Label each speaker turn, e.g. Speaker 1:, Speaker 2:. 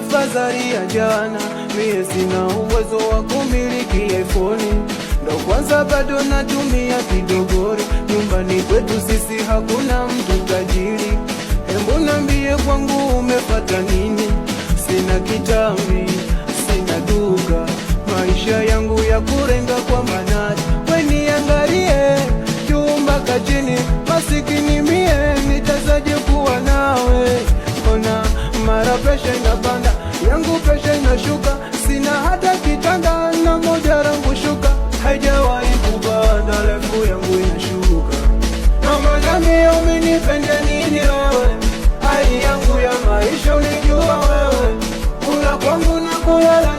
Speaker 1: afadhali ya jana. Mie sina uwezo wa kumiliki iPhone, ndo kwanza bado natumia kidogori. Nyumbani kwetu sisi hakuna mtu tajiri. Hebu niambie kwangu umepata nini? Sina kitambi, sina duka, maisha yangu ya kurenga kwa manati. We niangalie juu mpaka chini, masikini mie nitazaje kuwa nawe? Ona mara presha inapanda, yangu presha inashuka. Sina hata kitanda na moja rangu shuka, haijawahi kupanda, lefu yangu inashuka. Mama nami umenipende nini wewe? Hali yangu ya maisha unijua wewe, kula kwangu na kulala